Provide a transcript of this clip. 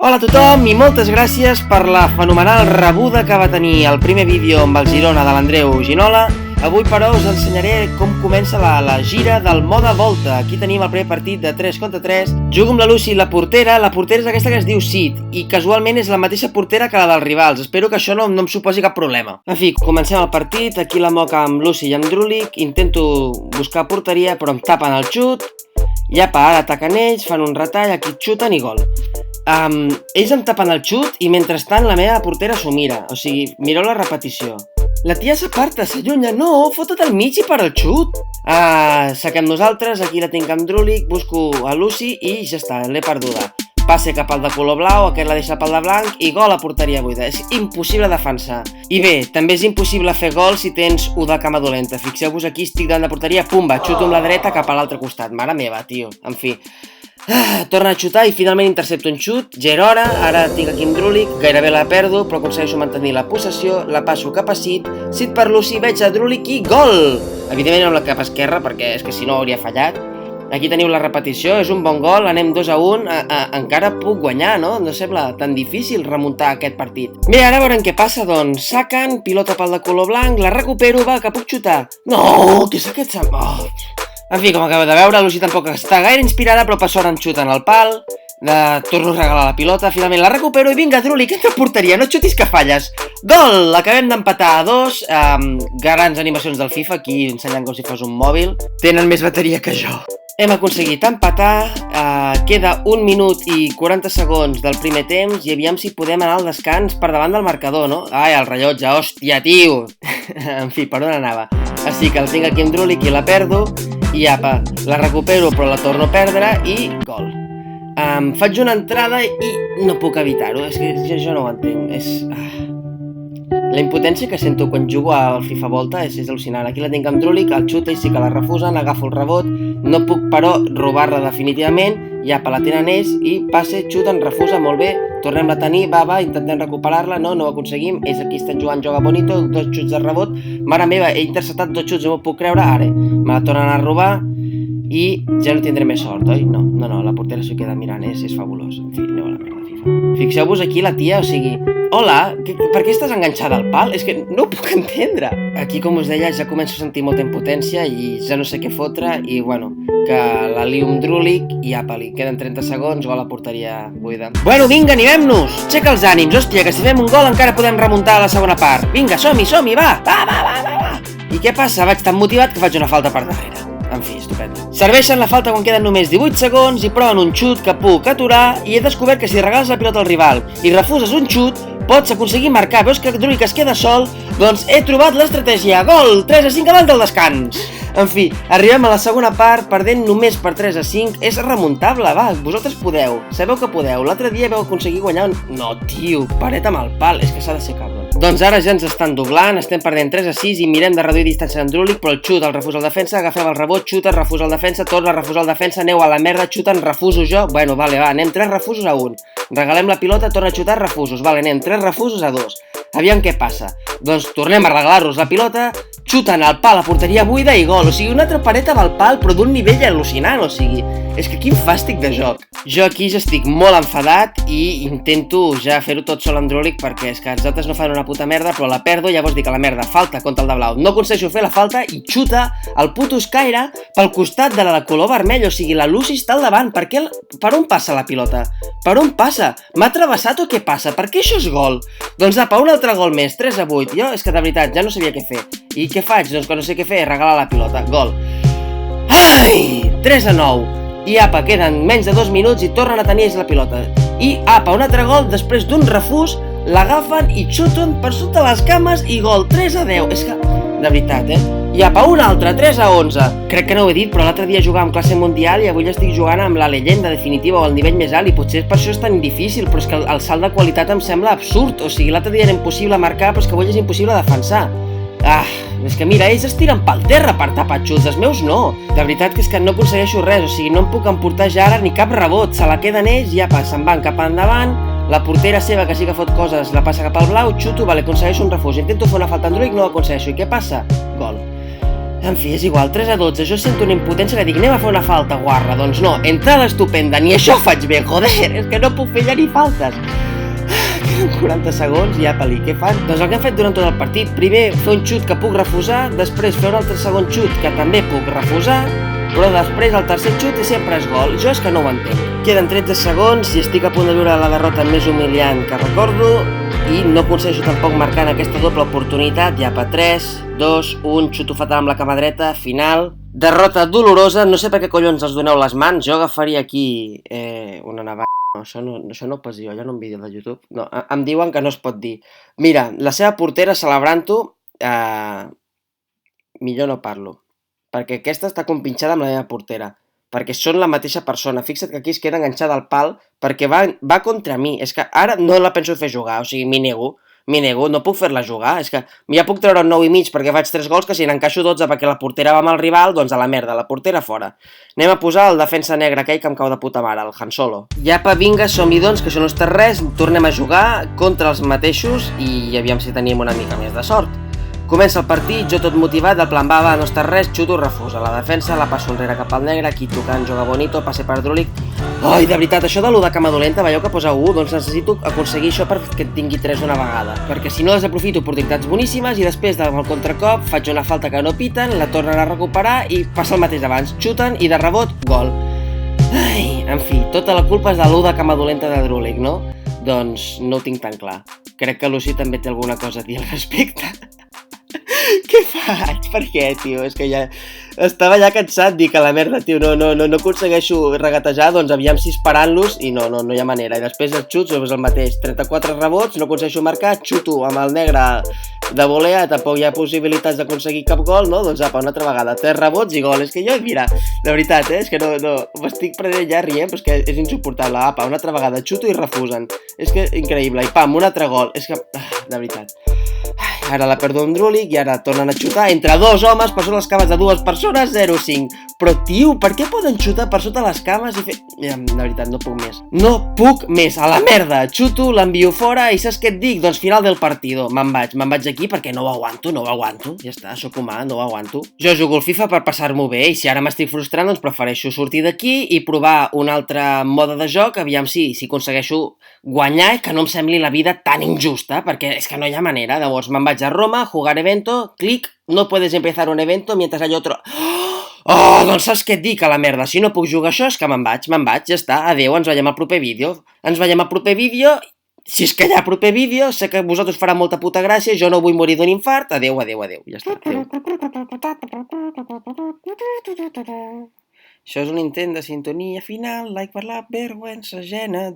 Hola a tothom i moltes gràcies per la fenomenal rebuda que va tenir el primer vídeo amb el Girona de l'Andreu Ginola. Avui, però, us ensenyaré com comença la gira del mode volta. Aquí tenim el primer partit de 3 contra 3. Jugo amb la Lucy, la portera és aquesta que es diu Sid i casualment és la mateixa portera que la dels rivals. Espero que això no em suposi cap problema. En fi, comencem el partit. Aquí la moca amb Lucy i amb Drulik. Intento buscar porteria però em tapen el xut. I apa, ara ataquen ells, fan un retall, aquí xuten i gol. Ells em tapen el xut i mentrestant la meva portera s'ho mira. O sigui, mireu la repetició. La tia s'aparta, s'allunya. No, fota't al mig i per al xut. Saquem nosaltres, aquí la tinc amb Drulik, busco a Lucy i ja està, l'he perduda. Passe cap al de color blau, aquest la deixa pel de blanc i gol a porteria buida. És impossible defensar. I bé, també és impossible fer gol si tens U de cama dolenta. Fixeu-vos aquí, estic davant de porteria, pumba, xuto amb la dreta cap a l'altre costat. Mare meva, tio, en fi. Torna a xutar i finalment intercepto un xut. Gerora, ara tinc aquí amb Drulik, gairebé la perdo, però aconsegueixo mantenir la possessió, la passo cap a Sid, Sid per Lucy, veig a Drulik i gol! Evidentment amb la cap esquerra, perquè és que si no hauria fallat. Aquí teniu la repetició, és un bon gol, anem 2-1, encara puc guanyar, no? No sembla tan difícil remuntar aquest partit. Bé, ara veurem què passa, doncs. Saquen, pilota pel de color blanc, la recupero, va, que puc xutar. No, què és aquest... En fi, com acabeu de veure, Lucy tampoc està gaire inspirada, però per sort em xuten al pal. Torno a regalar la pilota, finalment la recupero i vinga, Drulik, entra a porteria, no et xutis que falles. Gol! Acabem d'empatar a 2. Grans animacions del FIFA, aquí ensenyant com si fos un mòbil. Tenen més bateria que jo. Hem aconseguit empatar, queda 1 minut i 40 segons del primer temps i aviam si podem anar al descans per davant del marcador, no? Ai, el rellotge, hòstia, tio! En fi, per on anava? Així que el tinc aquí amb Drulik i la perdo i apa, la recupero però la torno a perdre i gol. Faig una entrada i no puc evitar-ho, és que jo no ho entenc, La impotència que sento quan jugo al FIFA Volta és al·lucinant. Aquí la tinc amb Drulik, el xuta i sí que la refusen, agafo el rebot, no puc però robar-la definitivament, i apa, la tenen ells i passe, xuten, refusa, molt bé, tornem a tenir, va, intentem recuperar-la, no ho aconseguim, ells aquí estan jugant Joga Bonito, 2 xuts de rebot, mare meva, he interceptat 2 xuts, no m'ho puc creure, ara, me la tornen a robar i ja no tindré més sort, oi? No, la portera s'ho queda mirant, és fabulós, en fi, aneu a la merda, FIFA. Fixeu-vos aquí la tia, o sigui, hola, per què estàs enganxada al pal? És que no ho puc entendre. Aquí, com us deia, ja començo a sentir molta impotència i ja no sé què fotre i, bueno, que la lio amb Drulik i apa, li queden 30 segons, gol a porteria buida. Bueno, vinga, animem-nos! Aixeca els ànims, hòstia, que si fem un gol encara podem remuntar a la segona part. Vinga, som-hi, va! Va! I què passa? Vaig tan motivat que faig una falta per darrere. En fi, estupendo. Serveixen la falta quan queden només 18 segons i proven un xut que puc aturar i he descobert que si regales la pilota al rival i refuses un xut, pots aconseguir marcar. Veus que Drulik es queda sol? Doncs he trobat l'estratègia. Gol! 3-5 abans del descans. En fi, arribem a la segona part, perdent només per 3-5. És remuntable, va, vosaltres podeu. Sabeu que podeu. L'altre dia vau aconseguir guanyar un... No, tio, paret amb el pal. És que s'ha de ser cabron. Doncs ara ja ens estan doblant, estem perdent 3-6 i mirem de reduir distància amb Drulik, però el xut el refusa el defensa, agafem el rebot, xuta, refusa el defensa, torna a refusar el defensa, aneu a la merda, xuten, refuso jo. Bueno, vale, va, anem 3 refusos a 1. Regalem la pilota, torna a xutar, refusos. Vale, anem 3 refusos a 2. Aviam què passa. Doncs tornem a regalar-los la pilota, xuten al pal a porteria buida i gol. O sigui, una altra paret amb el pal, però d'un nivell al·lucinant, o sigui, és que quin fàstic de joc. Jo aquí ja estic molt enfadat i intento ja fer-ho tot sol amb Drulik perquè és que els altres no fan una puta merda, però la perdo, llavors dic a la merda, falta contra el de blau. No aconsegueixo fer la falta i xuta el puto Skyra pel costat de la de color vermell, o sigui, la Lucy està al davant. Per on passa la pilota? Per on passa? M'ha travessat o què passa? Per què això és gol? Doncs apa, un altre gol més, 3-8. Jo és que de veritat ja no sabia què fer. I què faig? Doncs quan no sé què fer, regalar la pilota. Gol. Ai! 3-9. I apa, queden menys de 2 minuts i tornen a tenir ells la pilota. I apa, un altre gol després d'un refús, l'agafen i xuten per sota les cames i gol. 3-10. És que, de veritat, I apa, un altre, 3-11. Crec que no ho he dit, però l'altre dia jugava amb classe mundial i avui ja estic jugant amb la llegenda definitiva o el nivell més alt i potser per això és tan difícil, però és que el salt de qualitat em sembla absurd. O sigui, l'altre dia era impossible marcar, però és que avui és impossible defensar. És que mira, ells es tiren pel terra per tapar xuts, els meus no. De veritat que és que no aconsegueixo res, o sigui, no em puc emportar ja ara ni cap rebot, se la queden ells i apa, se'n van cap endavant, la portera seva que sí que fot coses la passa cap al blau, xuto, vale, aconsegueixo un refús, intento fer una falta en Drulik, no ho aconsegueixo, i què passa? Gol. En fi, és igual, 3-12, jo sento una impotència que dic, anem a fer una falta, guarra. Doncs no, entrada estupenda, ni això faig bé, joder, és que no puc fer ja ni faltes. Queden 40 segons i apa-li, què fan? Doncs el que hem fet durant tot el partit, primer fer un xut que puc refusar, després fer un altre segon xut que també puc refusar, però després el tercer xut i sempre és gol. Jo és que no ho entenc. Queden 13 segons i estic a punt de viure la derrota més humiliant que recordo i no aconsegueixo tampoc marcar en aquesta doble oportunitat. Ja per 3, 2, 1, xuto fatal amb la cama dreta, final. Derrota dolorosa, no sé per què collons els doneu les mans, jo agafaria aquí una navalla. No, això no ho pots dir, allò en un vídeo de YouTube. No, em diuen que no es pot dir. Mira, la seva portera celebrant-ho, millor no parlo, perquè aquesta està compinxada amb la meva portera, perquè són la mateixa persona. Fixa't que aquí es queda enganxada al pal perquè va contra mi. És que ara no la penso fer jugar, o sigui, m'hi nego, no puc fer-la jugar. És que ja puc treure un 9,5 perquè faig 3 gols, que si n'encaixo 12 perquè la portera va amb el rival, doncs a la merda, la portera fora. Anem a posar el defensa negre aquell que em cau de puta mare, el Han Solo. Iapa, vinga, som-hi doncs, que això no està res, tornem a jugar contra els mateixos i aviam si tenim una mica més de sort. Comença el partit, jo tot motivat, el plan va, no està res, xuto, refusa. La defensa, la passo enrere cap al negre, aquí tocant, juga bonito, passe per Drulik. Ai, de veritat, això de l'1 de cama dolenta, veieu que posa 1, doncs necessito aconseguir això perquè en tingui 3 una vegada. Perquè si no desaprofito oportunitats boníssimes i després del contracop faig una falta que no piten, la tornen a recuperar i passa el mateix d'abans. Xuten i de rebot, gol. Ai, en fi, tota la culpa és de l'1 de cama dolenta de Drulik, no? Doncs no ho tinc tan clar. Crec que Lucy també té alguna cosa a dir al respecte. Què faig? Per què, tio? És que ja estava cansat, dic a la merda, tio, no aconsegueixo regatejar, doncs aviam si esperant-los i no hi ha manera. I després els xuts és el mateix, 34 rebots, no aconsegueixo marcar, xuto amb el negre de volea, tampoc hi ha possibilitats d'aconseguir cap gol, no? Doncs apa, una altra vegada, 3 rebots i gol. És que jo, mira, de veritat, és que no m'estic prenent ja rient, però és que és insuportable. Apa, una altra vegada, xuto i refusen. És que increïble, i pam, un altre gol. És que, de veritat. Ara la perdo amb Drulik i ara tornen a xutar entre 2 homes per sota les cames de 2 persones, 0-5. Però, tio, per què poden xutar per sota les cames i fer... Mira, de veritat, no puc més. No puc més, a la merda. Xuto, l'envio fora i saps què et dic? Doncs final del partido. Me'n vaig aquí perquè no ho aguanto. Ja està, sóc humà, no ho aguanto. Jo jugo al FIFA per passar-m'ho bé i si ara m'estic frustrant, doncs prefereixo sortir d'aquí i provar un altre mode de joc, aviam si aconsegueixo guanyar i que no em sembli la vida tan injusta, perquè és que no hi ha manera. Llavors me'n vaig a Roma, jugar evento, clic, no puedes empezar un evento mientras hay otro... Oh, doncs saps què et dic, a la merda, si no puc jugar això és que me'n vaig, ja està, adeu, ens veiem al proper vídeo. Si és que hi ha proper vídeo, sé que a vosaltres farà molta puta gràcia, jo no vull morir d'un infart, adeu, ja està, adeu. Això és un intent de sintonia final, like per la vergüenza ajena,